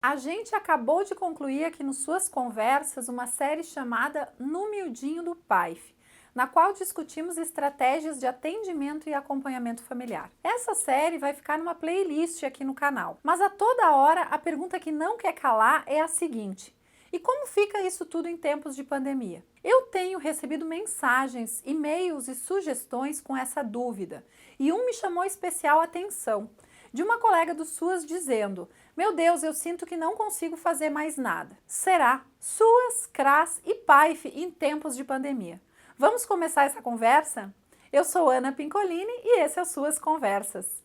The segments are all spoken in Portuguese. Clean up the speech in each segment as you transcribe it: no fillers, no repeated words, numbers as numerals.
A gente acabou de concluir aqui nos Suas Conversas uma série chamada No Miudinho do PAIF, na qual discutimos estratégias de atendimento e acompanhamento familiar. Essa série vai ficar numa playlist aqui no canal, mas a toda hora a pergunta que não quer calar é a seguinte: e como fica isso tudo em tempos de pandemia? Eu tenho recebido mensagens, e-mails e sugestões com essa dúvida, e um me chamou especial atenção, de uma colega do SUAS dizendo: meu Deus, eu sinto que não consigo fazer mais nada. Será? SUAS, CRAS e PAIF em tempos de pandemia. Vamos começar essa conversa? Eu sou Ana Pincolini e esse é o Suas Conversas.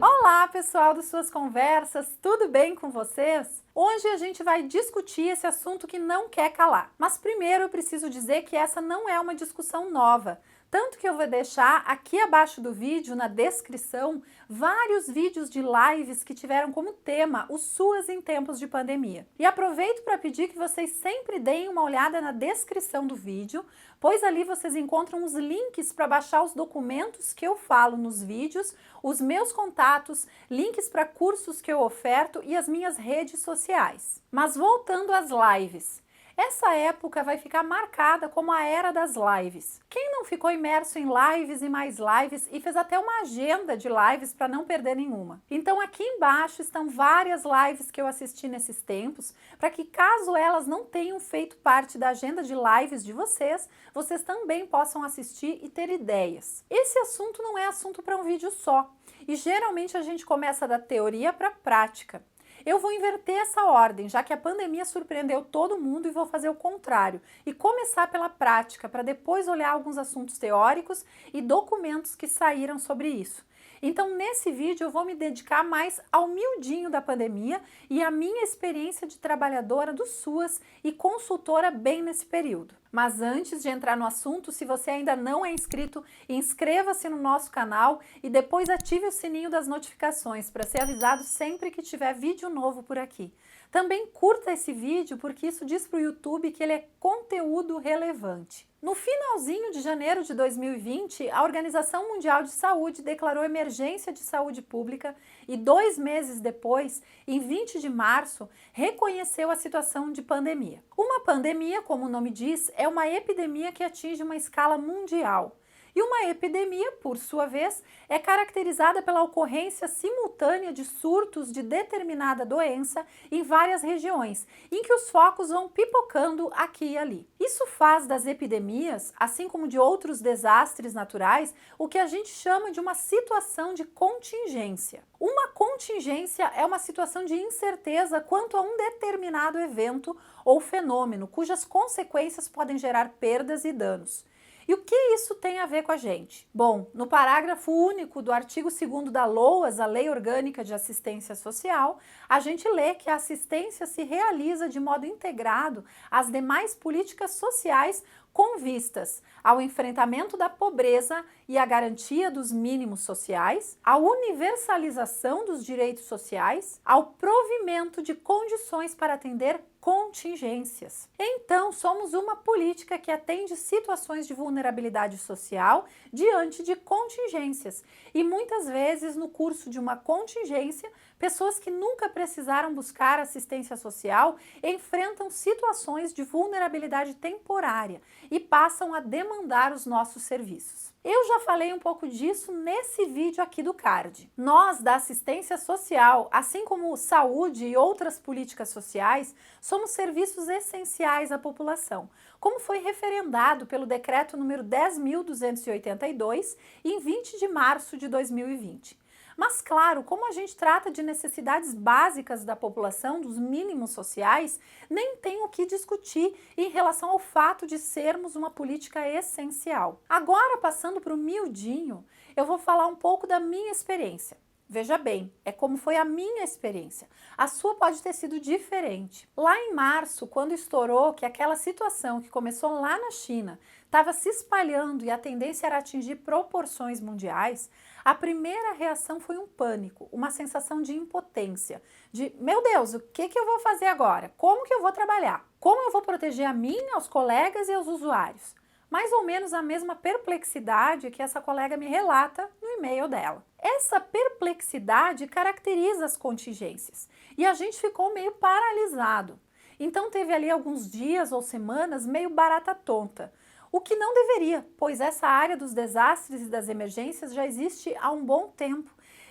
Olá, pessoal do Suas Conversas, tudo bem com vocês? Hoje a gente vai discutir esse assunto que não quer calar. Mas primeiro eu preciso dizer que essa não é uma discussão nova. Tanto que eu vou deixar aqui abaixo do vídeo, na descrição, vários vídeos de lives que tiveram como tema o SUAS em tempos de pandemia. E aproveito para pedir que vocês sempre deem uma olhada na descrição do vídeo, pois ali vocês encontram os links para baixar os documentos que eu falo nos vídeos, os meus contatos, links para cursos que eu oferto e as minhas redes sociais. Mas voltando às lives. Essa época vai ficar marcada como a era das lives. Quem não ficou imerso em lives e mais lives e fez até uma agenda de lives para não perder nenhuma? Então aqui embaixo estão várias lives que eu assisti nesses tempos, para que caso elas não tenham feito parte da agenda de lives de vocês, vocês também possam assistir e ter ideias. Esse assunto não é assunto para um vídeo só, e geralmente a gente começa da teoria para a prática. Eu vou inverter essa ordem, já que a pandemia surpreendeu todo mundo, e vou fazer o contrário e começar pela prática, para depois olhar alguns assuntos teóricos e documentos que saíram sobre isso. Então, nesse vídeo eu vou me dedicar mais ao miudinho da pandemia e à minha experiência de trabalhadora do SUAS e consultora bem nesse período. Mas antes de entrar no assunto, se você ainda não é inscrito, inscreva-se no nosso canal e depois ative o sininho das notificações para ser avisado sempre que tiver vídeo novo por aqui. Também curta esse vídeo, porque isso diz para o YouTube que ele é conteúdo relevante. No finalzinho de janeiro de 2020, a Organização Mundial de Saúde declarou emergência de saúde pública e 2 meses depois, em 20 de março, reconheceu a situação de pandemia. Uma pandemia, como o nome diz, é uma epidemia que atinge uma escala mundial. E uma epidemia, por sua vez, é caracterizada pela ocorrência simultânea de surtos de determinada doença em várias regiões, em que os focos vão pipocando aqui e ali. Isso faz das epidemias, assim como de outros desastres naturais, o que a gente chama de uma situação de contingência. Uma contingência é uma situação de incerteza quanto a um determinado evento ou fenômeno, cujas consequências podem gerar perdas e danos. E o que isso tem a ver com a gente? Bom, no parágrafo único do artigo 2º da LOAS, a Lei Orgânica de Assistência Social, a gente lê que a assistência se realiza de modo integrado às demais políticas sociais com vistas ao enfrentamento da pobreza e à garantia dos mínimos sociais, à universalização dos direitos sociais, ao provimento de condições para atender contingências. Então, somos uma política que atende situações de vulnerabilidade social diante de contingências. E muitas vezes, no curso de uma contingência, pessoas que nunca precisaram buscar assistência social enfrentam situações de vulnerabilidade temporária e passam a demandar os nossos serviços. Eu já falei um pouco disso nesse vídeo aqui do card. Nós, da assistência social, assim como saúde e outras políticas sociais, somos serviços essenciais à população, como foi referendado pelo decreto número 10.282 em 20 de março de 2020. Mas claro, como a gente trata de necessidades básicas da população, dos mínimos sociais, nem tem o que discutir em relação ao fato de sermos uma política essencial. Agora, passando para o miudinho, eu vou falar um pouco da minha experiência. Veja bem, é como foi a minha experiência. A sua pode ter sido diferente. Lá em março, quando estourou que aquela situação que começou lá na China estava se espalhando e a tendência era atingir proporções mundiais, a primeira reação foi um pânico, uma sensação de impotência, de meu Deus, o que eu vou fazer agora? Como que eu vou trabalhar? Como eu vou proteger a mim, aos colegas e aos usuários? mais ou menos a mesma perplexidade que essa colega me relata no e-mail dela. Essa perplexidade caracteriza as contingências e a gente ficou meio paralisado. Então teve ali alguns dias ou semanas meio barata tonta, o que não deveria, pois essa área dos desastres e das emergências já existe há um bom tempo.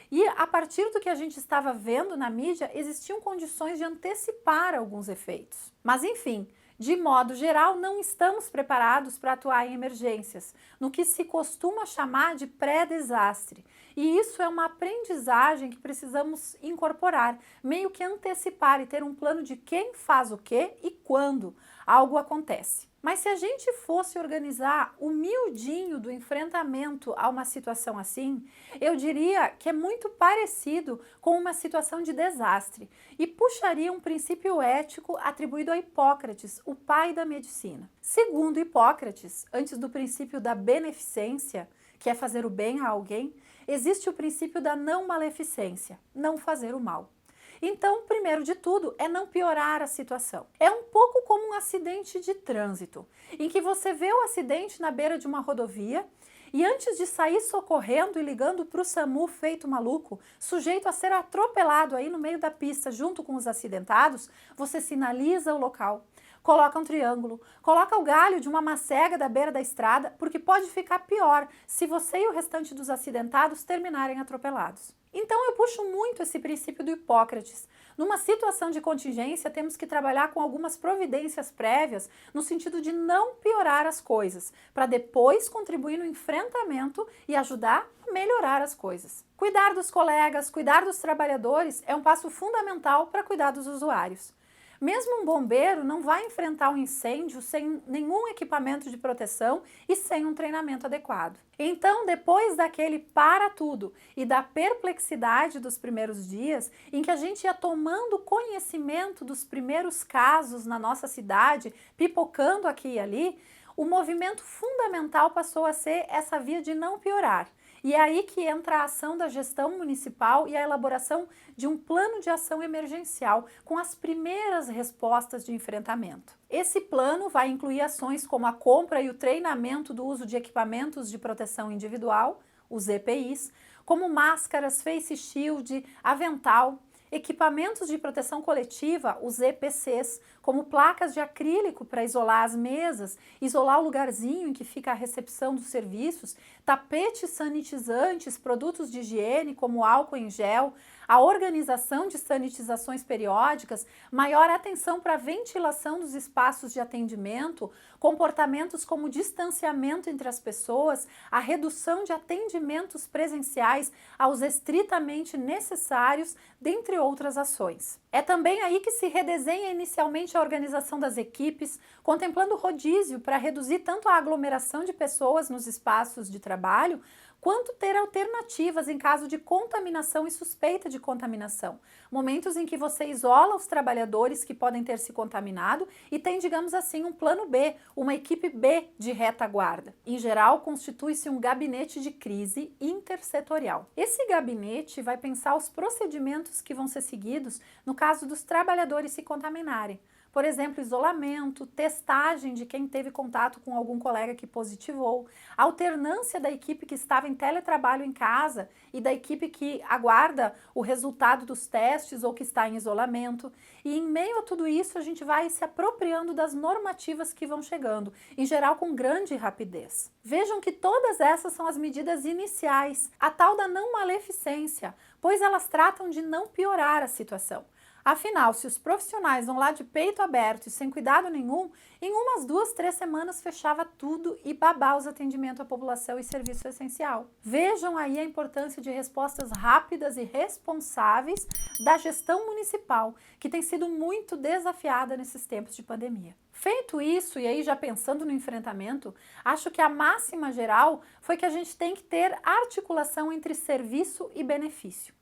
E a partir do que a gente estava vendo na mídia, existiam condições de antecipar alguns efeitos. Mas enfim, de modo geral, não estamos preparados para atuar em emergências, no que se costuma chamar de pré-desastre. E isso é uma aprendizagem que precisamos incorporar, meio que antecipar e ter um plano de quem faz o quê e quando algo acontece. Mas se a gente fosse organizar o miudinho do enfrentamento a uma situação assim, eu diria que é muito parecido com uma situação de desastre e puxaria um princípio ético atribuído a Hipócrates, o pai da medicina. Segundo Hipócrates, antes do princípio da beneficência, que é fazer o bem a alguém, existe o princípio da não maleficência, não fazer o mal. Então, primeiro de tudo, é não piorar a situação. É um pouco como um acidente de trânsito, em que você vê o acidente na beira de uma rodovia e antes de sair socorrendo e ligando para o SAMU feito maluco, sujeito a ser atropelado aí no meio da pista junto com os acidentados, você sinaliza o local, coloca um triângulo, coloca o galho de uma macega da beira da estrada, porque pode ficar pior se você e o restante dos acidentados terminarem atropelados. Então eu puxo muito esse princípio do Hipócrates. Numa situação de contingência, temos que trabalhar com algumas providências prévias no sentido de não piorar as coisas, para depois contribuir no enfrentamento e ajudar a melhorar as coisas. Cuidar dos colegas, cuidar dos trabalhadores é um passo fundamental para cuidar dos usuários. Mesmo um bombeiro não vai enfrentar um incêndio sem nenhum equipamento de proteção e sem um treinamento adequado. Então, depois daquele para tudo e da perplexidade dos primeiros dias, em que a gente ia tomando conhecimento dos primeiros casos na nossa cidade, pipocando aqui e ali, o movimento fundamental passou a ser essa via de não piorar. E é aí que entra a ação da gestão municipal e a elaboração de um plano de ação emergencial com as primeiras respostas de enfrentamento. Esse plano vai incluir ações como a compra e o treinamento do uso de equipamentos de proteção individual, os EPIs, como máscaras, face shield, avental, equipamentos de proteção coletiva, os EPCs, como placas de acrílico para isolar as mesas, isolar o lugarzinho em que fica a recepção dos serviços, tapetes sanitizantes, produtos de higiene como álcool em gel, a organização de sanitizações periódicas, maior atenção para a ventilação dos espaços de atendimento, comportamentos como distanciamento entre as pessoas, a redução de atendimentos presenciais aos estritamente necessários, dentre outras ações. É também aí que se redesenha inicialmente a organização das equipes, contemplando rodízio para reduzir tanto a aglomeração de pessoas nos espaços de trabalho, quanto ter alternativas em caso de contaminação e suspeita de contaminação. Momentos em que você isola os trabalhadores que podem ter se contaminado e tem, digamos assim, um plano B, uma equipe B de retaguarda. Em geral, constitui-se um gabinete de crise intersetorial. Esse gabinete vai pensar os procedimentos que vão ser seguidos no caso dos trabalhadores se contaminarem. Por exemplo, isolamento, testagem de quem teve contato com algum colega que positivou, alternância da equipe que estava em teletrabalho em casa e da equipe que aguarda o resultado dos testes ou que está em isolamento. E em meio a tudo isso, a gente vai se apropriando das normativas que vão chegando, em geral com grande rapidez. Vejam que todas essas são as medidas iniciais, a tal da não maleficência, pois elas tratam de não piorar a situação. Afinal, se os profissionais vão lá de peito aberto e sem cuidado nenhum, em umas 2, 3 semanas fechava tudo e babá os atendimentos à população e serviço essencial. Vejam aí a importância de respostas rápidas e responsáveis da gestão municipal, que tem sido muito desafiada nesses tempos de pandemia. Feito isso, e aí já pensando no enfrentamento, acho que a máxima geral foi que a gente tem que ter articulação entre serviço e benefício.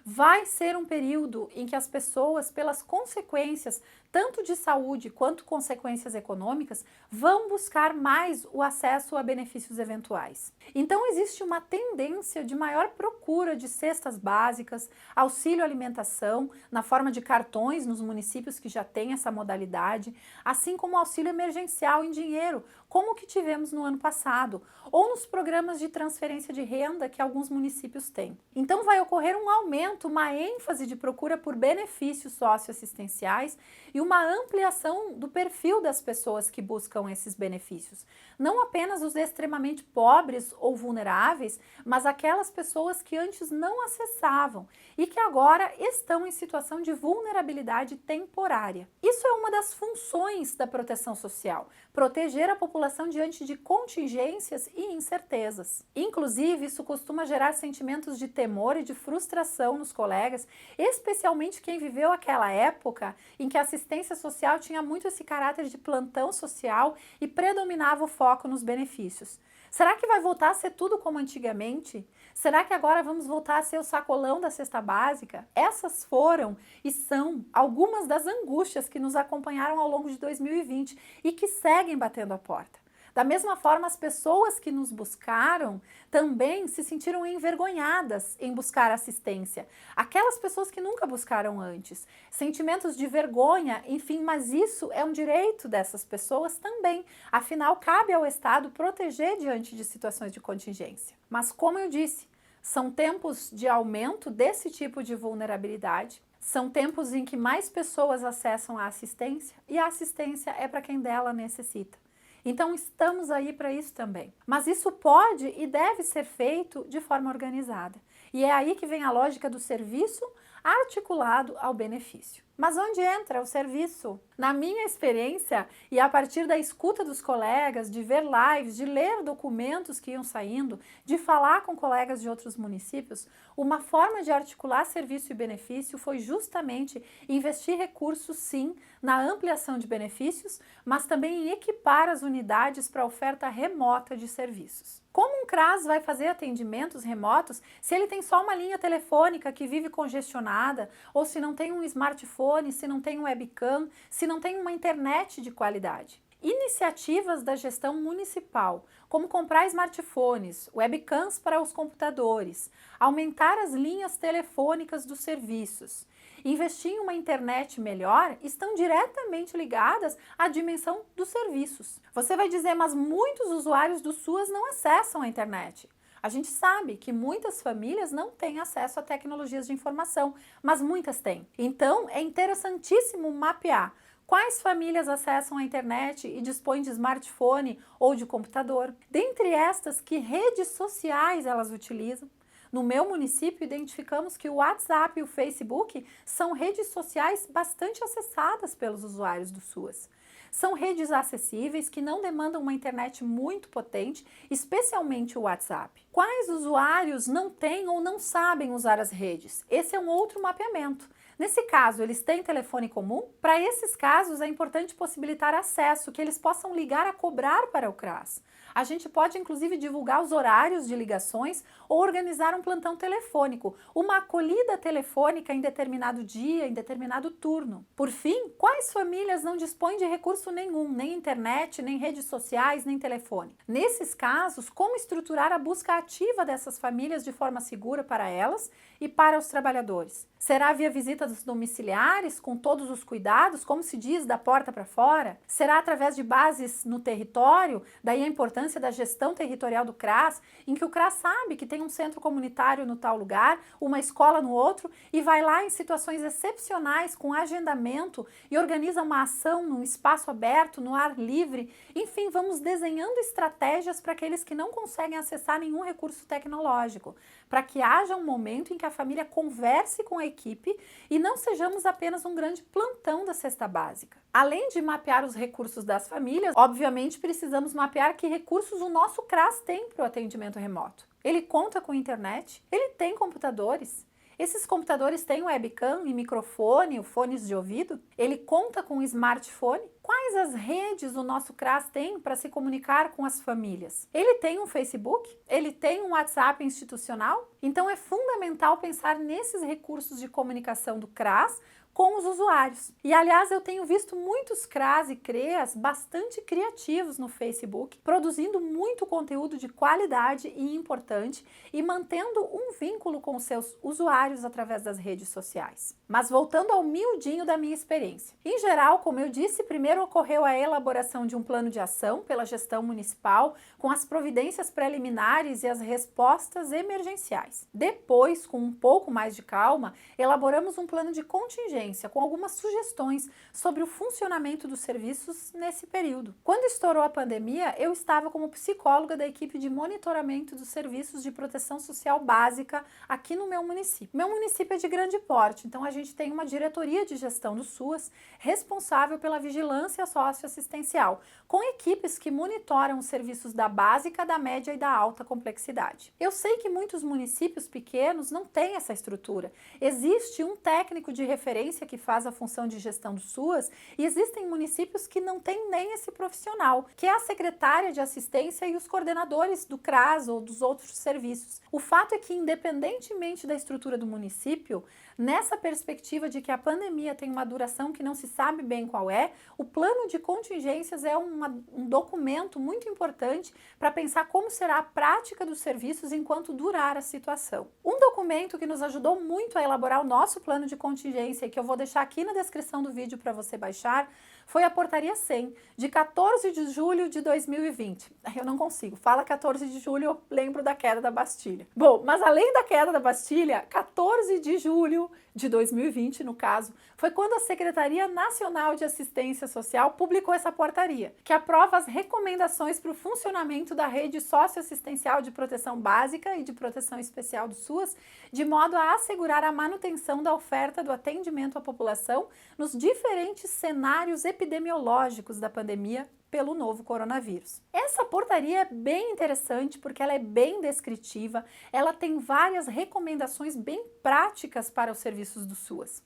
Vai ser um período em que as pessoas, pelas consequências tanto de saúde quanto consequências econômicas, vão buscar mais o acesso a benefícios eventuais. Então existe uma tendência de maior procura de cestas básicas, auxílio alimentação, na forma de cartões nos municípios que já têm essa modalidade, assim como auxílio emergencial em dinheiro, como o que tivemos no ano passado, ou nos programas de transferência de renda que alguns municípios têm. Então vai ocorrer um aumento, uma ênfase de procura por benefícios socioassistenciais e uma ampliação do perfil das pessoas que buscam esses benefícios. Não apenas os extremamente pobres ou vulneráveis, mas aquelas pessoas que antes não acessavam e que agora estão em situação de vulnerabilidade temporária. Isso é uma das funções da proteção social, proteger a população diante de contingências e incertezas. Inclusive, isso costuma gerar sentimentos de temor e de frustração nos colegas, especialmente quem viveu aquela época em que a assistência social tinha muito esse caráter de plantão social e predominava o foco nos benefícios. Será que vai voltar a ser tudo como antigamente? Será que agora vamos voltar a ser o sacolão da cesta básica? Essas foram e são algumas das angústias que nos acompanharam ao longo de 2020 e que seguem batendo a porta. Da mesma forma, as pessoas que nos buscaram também se sentiram envergonhadas em buscar assistência. Aquelas pessoas que nunca buscaram antes. Sentimentos de vergonha, enfim, mas isso é um direito dessas pessoas também. Afinal, cabe ao Estado proteger diante de situações de contingência. Mas, como eu disse, são tempos de aumento desse tipo de vulnerabilidade. São tempos em que mais pessoas acessam a assistência e a assistência é para quem dela necessita. Então estamos aí para isso também. Mas isso pode e deve ser feito de forma organizada. E é aí que vem a lógica do serviço articulado ao benefício. Mas onde entra o serviço? Na minha experiência, e a partir da escuta dos colegas, de ver lives, de ler documentos que iam saindo, de falar com colegas de outros municípios, uma forma de articular serviço e benefício foi justamente investir recursos, sim, na ampliação de benefícios, mas também em equipar as unidades para a oferta remota de serviços. Como um CRAS vai fazer atendimentos remotos se ele tem só uma linha telefônica que vive congestionada, ou se não tem um smartphone, se não tem um webcam, se não tem uma internet de qualidade? Iniciativas da gestão municipal, como comprar smartphones, webcams para os computadores, aumentar as linhas telefônicas dos serviços, investir em uma internet melhor, estão diretamente ligadas à dimensão dos serviços. Você vai dizer, mas muitos usuários do SUAS não acessam a internet. A gente sabe que muitas famílias não têm acesso a tecnologias de informação, mas muitas têm. Então, é interessantíssimo mapear quais famílias acessam a internet e dispõem de smartphone ou de computador. Dentre estas, que redes sociais elas utilizam. No meu município, identificamos que o WhatsApp e o Facebook são redes sociais bastante acessadas pelos usuários do SUAS. São redes acessíveis que não demandam uma internet muito potente, especialmente o WhatsApp. Quais usuários não têm ou não sabem usar as redes? Esse é um outro mapeamento. Nesse caso, eles têm telefone comum? Para esses casos, é importante possibilitar acesso, que eles possam ligar a cobrar para o CRAS. A gente pode, inclusive, divulgar os horários de ligações ou organizar um plantão telefônico, uma acolhida telefônica em determinado dia, em determinado turno. Por fim, quais famílias não dispõem de recurso nenhum, nem internet, nem redes sociais, nem telefone? Nesses casos, como estruturar a busca ativa dessas famílias de forma segura para elas e para os trabalhadores? Será via visitas domiciliares, com todos os cuidados, como se diz, da porta para fora? Será através de bases no território? Daí a importância da gestão territorial do CRAS, em que o CRAS sabe que tem um centro comunitário no tal lugar, uma escola no outro, e vai lá em situações excepcionais, com agendamento, e organiza uma ação num espaço aberto, no ar livre. Enfim, vamos desenhando estratégias para aqueles que não conseguem acessar nenhum recurso tecnológico, para que haja um momento em que a família converse com a equipe e não sejamos apenas um grande plantão da cesta básica. Além de mapear os recursos das famílias, obviamente precisamos mapear que recursos o nosso CRAS tem para o atendimento remoto. Ele conta com internet? Ele tem computadores? Esses computadores têm webcam e microfone, fones de ouvido? Ele conta com smartphone? Quais as redes o nosso CRAS tem para se comunicar com as famílias? Ele tem um Facebook? Ele tem um WhatsApp institucional? Então é fundamental pensar nesses recursos de comunicação do CRAS com os usuários. E aliás, eu tenho visto muitos CRAs e CREAs bastante criativos no Facebook, produzindo muito conteúdo de qualidade e importante e mantendo um vínculo com os seus usuários através das redes sociais. Mas voltando ao miudinho da minha experiência. Em geral, como eu disse, primeiro ocorreu a elaboração de um plano de ação pela gestão municipal, com as providências preliminares e as respostas emergenciais. Depois, com um pouco mais de calma, elaboramos um plano de contingência com algumas sugestões sobre o funcionamento dos serviços nesse período. Quando estourou a pandemia, eu estava como psicóloga da equipe de monitoramento dos serviços de proteção social básica aqui no meu município. Meu município é de grande porte, então a gente tem uma diretoria de gestão do SUAS responsável pela vigilância socioassistencial, com equipes que monitoram os serviços da básica, da média e da alta complexidade. Eu sei que muitos municípios pequenos não têm essa estrutura. Existe um técnico de referência que faz a função de gestão do SUAS e existem municípios que não têm nem esse profissional, que é a secretária de assistência e os coordenadores do CRAS ou dos outros serviços. O fato é que, independentemente da estrutura do município, nessa perspectiva de que a pandemia tem uma duração que não se sabe bem qual é, o plano de contingências é um documento muito importante para pensar como será a prática dos serviços enquanto durar a situação. Um documento que nos ajudou muito a elaborar o nosso plano de contingência e que eu vou deixar aqui na descrição do vídeo para você baixar, foi a Portaria 100, de 14 de julho de 2020. Eu não consigo. Fala 14 de julho, eu lembro da queda da Bastilha. Bom, mas além da queda da Bastilha, 14 de julho de 2020, no caso, foi quando a Secretaria Nacional de Assistência Social publicou essa portaria, que aprova as recomendações para o funcionamento da rede socioassistencial de proteção básica e de proteção especial do SUAS, de modo a assegurar a manutenção da oferta do atendimento à população nos diferentes cenários epidemiológicos da pandemia pelo novo coronavírus. Essa portaria é bem interessante porque ela é bem descritiva, ela tem várias recomendações bem práticas para os serviços do SUAS.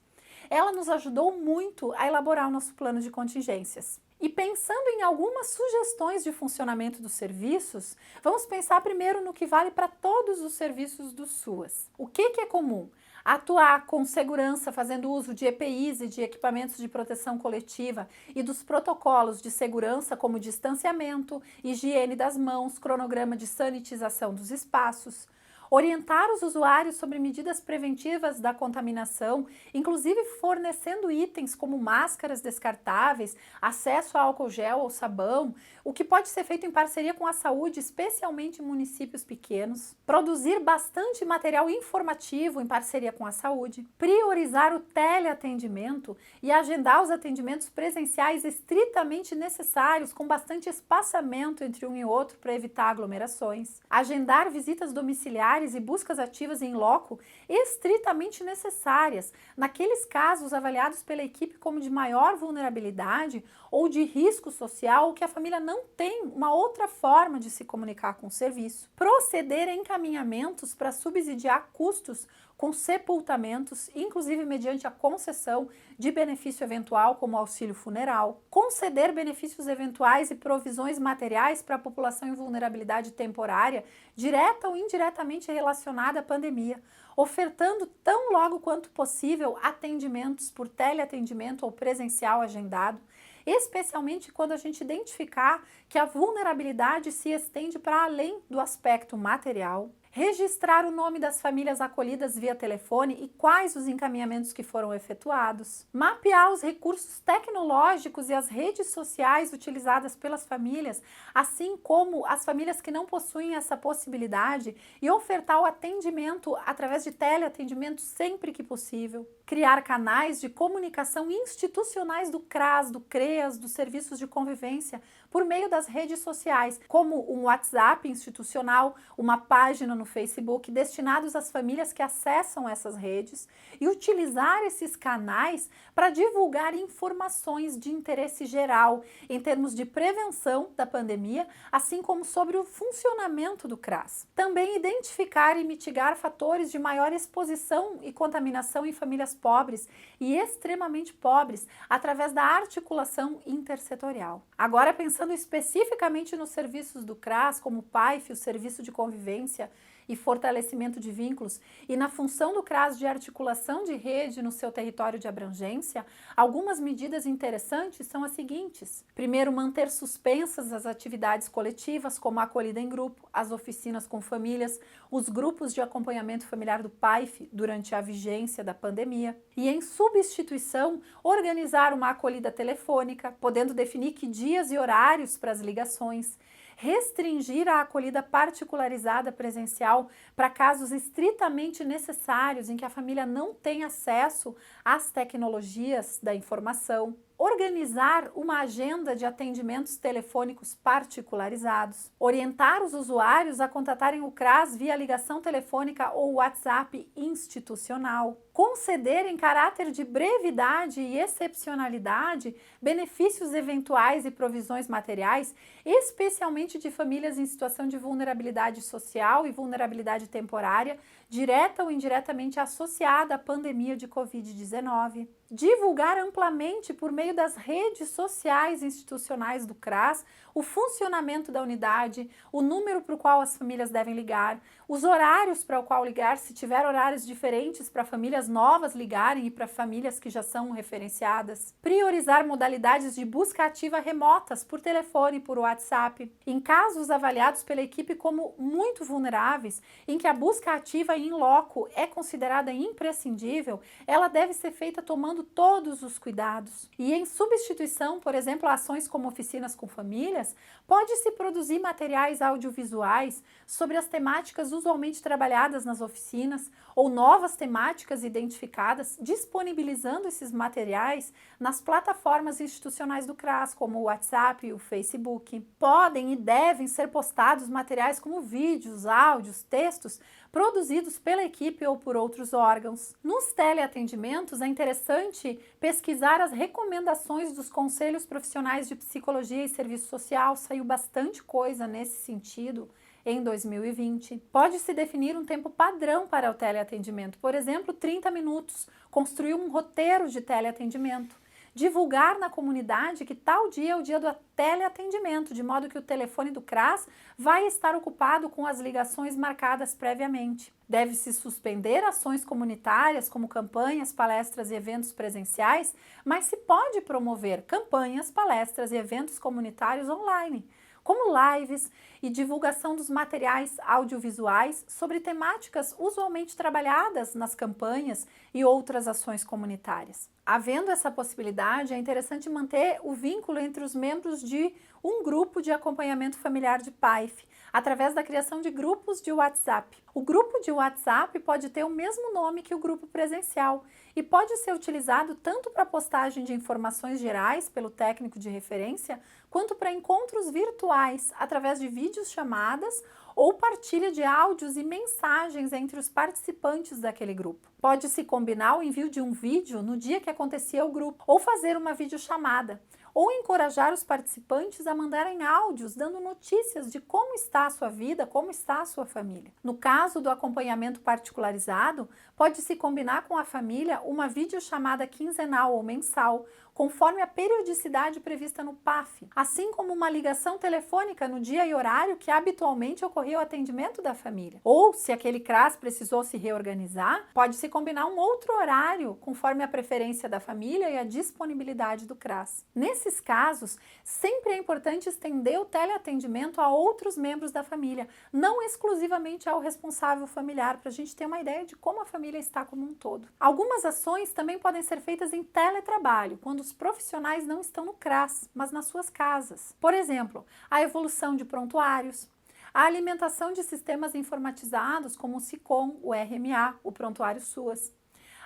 Ela nos ajudou muito a elaborar o nosso plano de contingências. E pensando em algumas sugestões de funcionamento dos serviços, vamos pensar primeiro no que vale para todos os serviços do SUAS. O que é comum? Atuar com segurança, fazendo uso de EPIs e de equipamentos de proteção coletiva e dos protocolos de segurança como distanciamento, higiene das mãos, cronograma de sanitização dos espaços. Orientar os usuários sobre medidas preventivas da contaminação, inclusive fornecendo itens como máscaras descartáveis, acesso a álcool gel ou sabão, o que pode ser feito em parceria com a saúde, especialmente em municípios pequenos. Produzir bastante material informativo em parceria com a saúde. Priorizar o teleatendimento e agendar os atendimentos presenciais estritamente necessários, com bastante espaçamento entre um e outro para evitar aglomerações. Agendar visitas domiciliares e buscas ativas em loco estritamente necessárias, naqueles casos avaliados pela equipe como de maior vulnerabilidade ou de risco social, que a família não tem uma outra forma de se comunicar com o serviço. Proceder a encaminhamentos para subsidiar custos com sepultamentos, inclusive mediante a concessão de benefício eventual como auxílio funeral. Conceder benefícios eventuais e provisões materiais para a população em vulnerabilidade temporária, direta ou indiretamente relacionada à pandemia, ofertando tão logo quanto possível atendimentos por teleatendimento ou presencial agendado, especialmente quando a gente identificar que a vulnerabilidade se estende para além do aspecto material. Registrar o nome das famílias acolhidas via telefone e quais os encaminhamentos que foram efetuados. Mapear os recursos tecnológicos e as redes sociais utilizadas pelas famílias, assim como as famílias que não possuem essa possibilidade, e ofertar o atendimento através de teleatendimento sempre que possível. Criar canais de comunicação institucionais do CRAS, do CREAS, dos serviços de convivência, por meio das redes sociais, como um WhatsApp institucional, uma página no Facebook, destinados às famílias que acessam essas redes, e utilizar esses canais para divulgar informações de interesse geral em termos de prevenção da pandemia, assim como sobre o funcionamento do CRAS. Também identificar e mitigar fatores de maior exposição e contaminação em famílias pobres e extremamente pobres através da articulação intersetorial. Agora, pensando especificamente nos serviços do CRAS, como o PAIF, o Serviço de Convivência, e fortalecimento de vínculos e na função do CRAS de articulação de rede no seu território de abrangência, algumas medidas interessantes são as seguintes. Primeiro, manter suspensas as atividades coletivas, como a acolhida em grupo, as oficinas com famílias, os grupos de acompanhamento familiar do PAIF durante a vigência da pandemia. E, em substituição, organizar uma acolhida telefônica, podendo definir que dias e horários para as ligações, restringir a acolhida particularizada presencial para casos estritamente necessários em que a família não tem acesso às tecnologias da informação, organizar uma agenda de atendimentos telefônicos particularizados, orientar os usuários a contatarem o CRAS via ligação telefônica ou WhatsApp institucional, conceder em caráter de brevidade e excepcionalidade benefícios eventuais e provisões materiais, especialmente de famílias em situação de vulnerabilidade social e vulnerabilidade temporária, direta ou indiretamente associada à pandemia de Covid-19. Divulgar amplamente por meio das redes sociais institucionais do CRAS o funcionamento da unidade, o número para o qual as famílias devem ligar, os horários para o qual ligar, se tiver horários diferentes para famílias novas ligarem e para famílias que já são referenciadas. Priorizar modalidades de busca ativa remotas por telefone e por WhatsApp. Em casos avaliados pela equipe como muito vulneráveis, em que a busca ativa in loco é considerada imprescindível, ela deve ser feita tomando todos os cuidados. E em substituição, por exemplo, a ações como oficinas com famílias, pode-se produzir materiais audiovisuais sobre as temáticas usualmente trabalhadas nas oficinas ou novas temáticas identificadas, disponibilizando esses materiais nas plataformas institucionais do CRAS, como o WhatsApp e o Facebook. Podem e devem ser postados materiais como vídeos, áudios, textos produzidos pela equipe ou por outros órgãos. Nos teleatendimentos, é interessante pesquisar as recomendações dos conselhos profissionais de psicologia e serviço social, saiu bastante coisa nesse sentido em 2020. Pode-se definir um tempo padrão para o teleatendimento, por exemplo, 30 minutos, construir um roteiro de teleatendimento. Divulgar na comunidade que tal dia é o dia do teleatendimento, de modo que o telefone do CRAS vai estar ocupado com as ligações marcadas previamente. Deve-se suspender ações comunitárias, como campanhas, palestras e eventos presenciais, mas se pode promover campanhas, palestras e eventos comunitários online, como lives e divulgação dos materiais audiovisuais sobre temáticas usualmente trabalhadas nas campanhas e outras ações comunitárias. Havendo essa possibilidade, é interessante manter o vínculo entre os membros de um grupo de acompanhamento familiar de PAIF, através da criação de grupos de WhatsApp. O grupo de WhatsApp pode ter o mesmo nome que o grupo presencial e pode ser utilizado tanto para postagem de informações gerais pelo técnico de referência, quanto para encontros virtuais, através de videochamadas ou partilha de áudios e mensagens entre os participantes daquele grupo. Pode-se combinar o envio de um vídeo no dia que acontecia o grupo, ou fazer uma videochamada, ou encorajar os participantes a mandarem áudios dando notícias de como está a sua vida, como está a sua família. No caso do acompanhamento particularizado, pode-se combinar com a família uma videochamada quinzenal ou mensal, conforme a periodicidade prevista no PAF, assim como uma ligação telefônica no dia e horário que habitualmente ocorria o atendimento da família. Ou, se aquele CRAS precisou se reorganizar, pode-se combinar um outro horário, conforme a preferência da família e a disponibilidade do CRAS. Nesses casos, sempre é importante estender o teleatendimento a outros membros da família, não exclusivamente ao responsável familiar, para a gente ter uma ideia de como a família está como um todo. Algumas ações também podem ser feitas em teletrabalho, quando os profissionais não estão no CRAS, mas nas suas casas. Por exemplo, a evolução de prontuários, a alimentação de sistemas informatizados como o SICOM, o RMA, o Prontuário SUAS,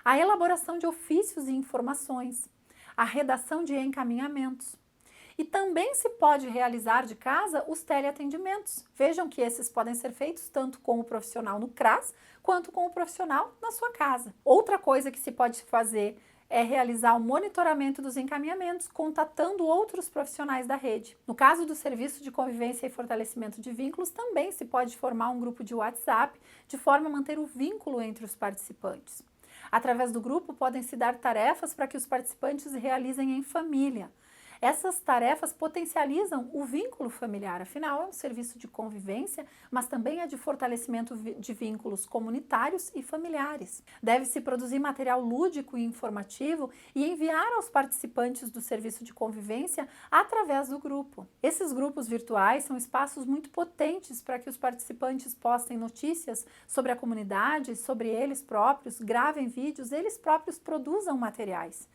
a elaboração de ofícios e informações, a redação de encaminhamentos. E também se pode realizar de casa os teleatendimentos. Vejam que esses podem ser feitos tanto com o profissional no CRAS, quanto com o profissional na sua casa. Outra coisa que se pode fazer é realizar o monitoramento dos encaminhamentos, contatando outros profissionais da rede. No caso do Serviço de Convivência e Fortalecimento de Vínculos, também se pode formar um grupo de WhatsApp, de forma a manter o vínculo entre os participantes. Através do grupo, podem-se dar tarefas para que os participantes realizem em família. Essas tarefas potencializam o vínculo familiar, afinal é um serviço de convivência, mas também é de fortalecimento de vínculos comunitários e familiares. Deve-se produzir material lúdico e informativo e enviar aos participantes do serviço de convivência através do grupo. Esses grupos virtuais são espaços muito potentes para que os participantes postem notícias sobre a comunidade, sobre eles próprios, gravem vídeos, eles próprios produzam materiais.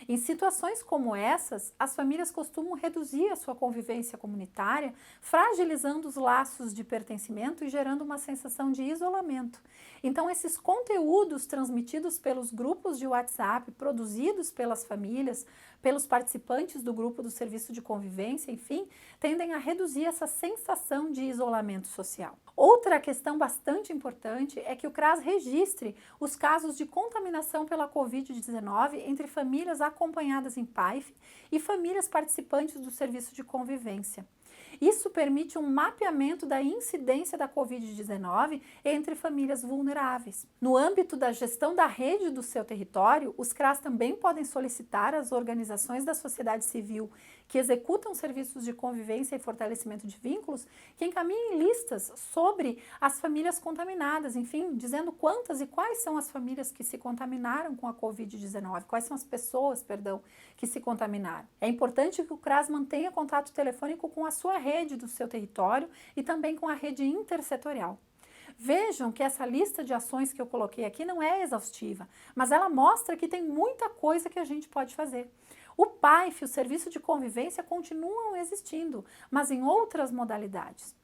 Em situações como essas, as famílias costumam reduzir a sua convivência comunitária, fragilizando os laços de pertencimento e gerando uma sensação de isolamento. Então, esses conteúdos transmitidos pelos grupos de WhatsApp, produzidos pelas famílias, pelos participantes do grupo do serviço de convivência, enfim, tendem a reduzir essa sensação de isolamento social. Outra questão bastante importante é que o CRAS registre os casos de contaminação pela Covid-19 entre famílias acompanhadas em PAIF e famílias participantes do serviço de convivência. Isso permite um mapeamento da incidência da Covid-19 entre famílias vulneráveis. No âmbito da gestão da rede do seu território, os CRAS também podem solicitar às organizações da sociedade civil que executam serviços de convivência e fortalecimento de vínculos que encaminhem listas sobre as famílias contaminadas, enfim, dizendo quantas e quais são as famílias que se contaminaram com a Covid-19, quais são as pessoas, que se contaminaram. É importante que o CRAS mantenha contato telefônico com a sua rede do seu território e também com a rede intersetorial. Vejam que essa lista de ações que eu coloquei aqui não é exaustiva, mas ela mostra que tem muita coisa que a gente pode fazer. O PAIF, o serviço de convivência, continuam existindo, mas em outras modalidades.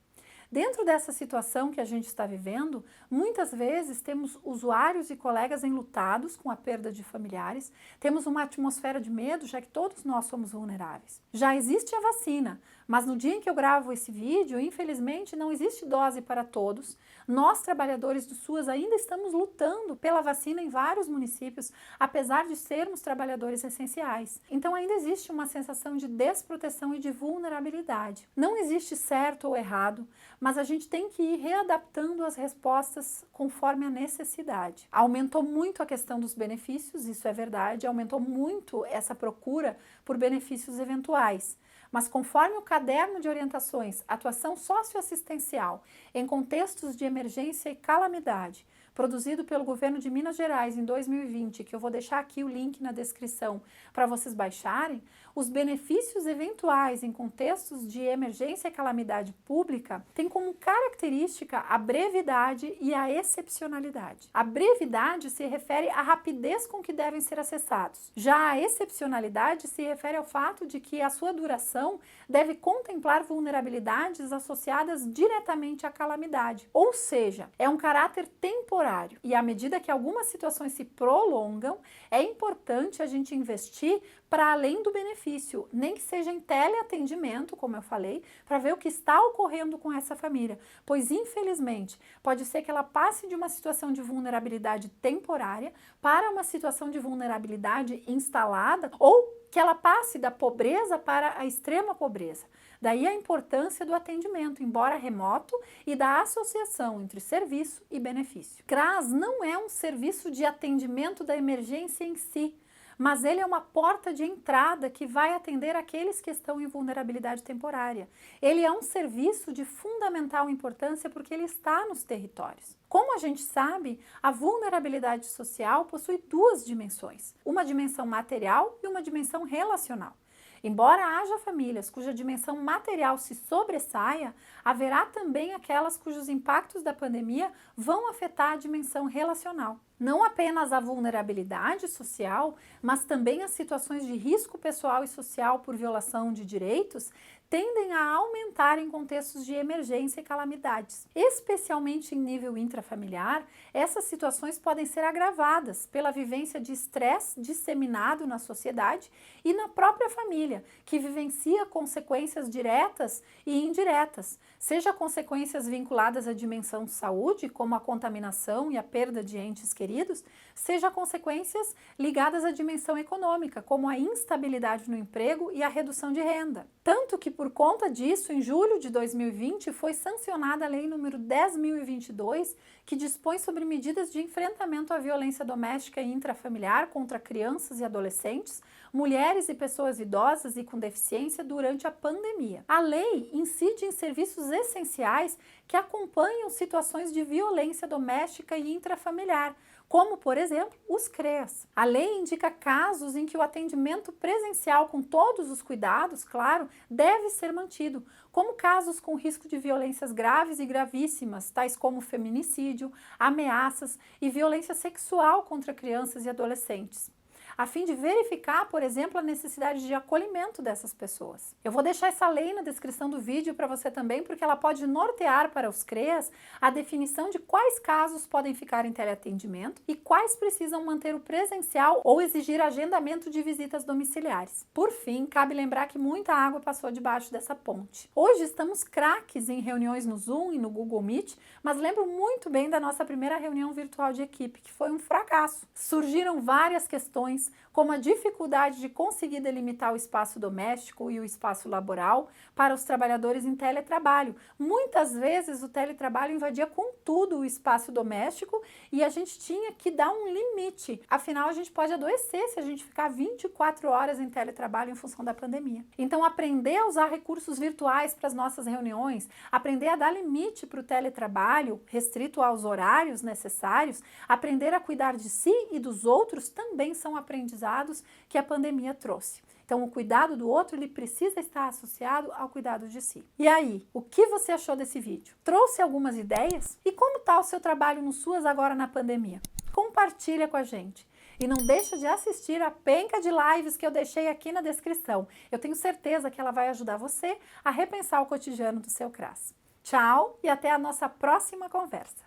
Dentro dessa situação que a gente está vivendo, muitas vezes temos usuários e colegas enlutados com a perda de familiares, temos uma atmosfera de medo, já que todos nós somos vulneráveis. Já existe a vacina, mas no dia em que eu gravo esse vídeo, infelizmente não existe dose para todos. Nós, trabalhadores do SUAS, ainda estamos lutando pela vacina em vários municípios, apesar de sermos trabalhadores essenciais. Então ainda existe uma sensação de desproteção e de vulnerabilidade. Não existe certo ou errado, mas a gente tem que ir readaptando as respostas conforme a necessidade. Aumentou muito a questão dos benefícios, isso é verdade, aumentou muito essa procura por benefícios eventuais. Mas conforme o caderno de orientações Atuação Socioassistencial em Contextos de Emergência e Calamidade, produzido pelo governo de Minas Gerais em 2020, que eu vou deixar aqui o link na descrição para vocês baixarem, os benefícios eventuais em contextos de emergência e calamidade pública têm como característica a brevidade e a excepcionalidade. A brevidade se refere à rapidez com que devem ser acessados. Já a excepcionalidade se refere ao fato de que a sua duração deve contemplar vulnerabilidades associadas diretamente à calamidade. Ou seja, é um caráter temporário. E à medida que algumas situações se prolongam, é importante a gente investir para além do benefício, nem que seja em teleatendimento, como eu falei, para ver o que está ocorrendo com essa família, pois infelizmente pode ser que ela passe de uma situação de vulnerabilidade temporária para uma situação de vulnerabilidade instalada ou que ela passe da pobreza para a extrema pobreza. Daí a importância do atendimento, embora remoto, e da associação entre serviço e benefício. CRAS não é um serviço de atendimento da emergência em si, mas ele é uma porta de entrada que vai atender aqueles que estão em vulnerabilidade temporária. Ele é um serviço de fundamental importância porque ele está nos territórios. Como a gente sabe, a vulnerabilidade social possui duas dimensões, uma dimensão material e uma dimensão relacional. Embora haja famílias cuja dimensão material se sobressaia, haverá também aquelas cujos impactos da pandemia vão afetar a dimensão relacional. Não apenas a vulnerabilidade social, mas também as situações de risco pessoal e social por violação de direitos tendem a aumentar em contextos de emergência e calamidades. Especialmente em nível intrafamiliar, essas situações podem ser agravadas pela vivência de estresse disseminado na sociedade e na própria família, que vivencia consequências diretas e indiretas, seja consequências vinculadas à dimensão de saúde, como a contaminação e a perda de entes queridos, seja consequências ligadas à dimensão econômica, como a instabilidade no emprego e a redução de renda. Tanto que, por conta disso, em julho de 2020, foi sancionada a Lei nº 10.022, que dispõe sobre medidas de enfrentamento à violência doméstica e intrafamiliar contra crianças e adolescentes, mulheres e pessoas idosas e com deficiência durante a pandemia. A lei incide em serviços essenciais que acompanham situações de violência doméstica e intrafamiliar, como, por exemplo, os CREAS. A lei indica casos em que o atendimento presencial com todos os cuidados, claro, deve ser mantido, como casos com risco de violências graves e gravíssimas, tais como feminicídio, ameaças e violência sexual contra crianças e adolescentes, a fim de verificar, por exemplo, a necessidade de acolhimento dessas pessoas. Eu vou deixar essa lei na descrição do vídeo para você também, porque ela pode nortear para os CREAS a definição de quais casos podem ficar em teleatendimento e quais precisam manter o presencial ou exigir agendamento de visitas domiciliares. Por fim, cabe lembrar que muita água passou debaixo dessa ponte. Hoje estamos craques em reuniões no Zoom e no Google Meet, mas lembro muito bem da nossa primeira reunião virtual de equipe, que foi um fracasso. Surgiram várias questões, como a dificuldade de conseguir delimitar o espaço doméstico e o espaço laboral para os trabalhadores em teletrabalho. Muitas vezes o teletrabalho invadia com tudo o espaço doméstico e a gente tinha que dar um limite. Afinal, a gente pode adoecer se a gente ficar 24 horas em teletrabalho em função da pandemia. Então, aprender a usar recursos virtuais para as nossas reuniões, aprender a dar limite para o teletrabalho, restrito aos horários necessários, aprender a cuidar de si e dos outros também são aprendizados que a pandemia trouxe. Então, o cuidado do outro, ele precisa estar associado ao cuidado de si. E aí, o que você achou desse vídeo? Trouxe algumas ideias? E como está o seu trabalho no SUAS agora na pandemia? Compartilha com a gente. E não deixa de assistir a penca de lives que eu deixei aqui na descrição. Eu tenho certeza que ela vai ajudar você a repensar o cotidiano do seu CRAS. Tchau e até a nossa próxima conversa.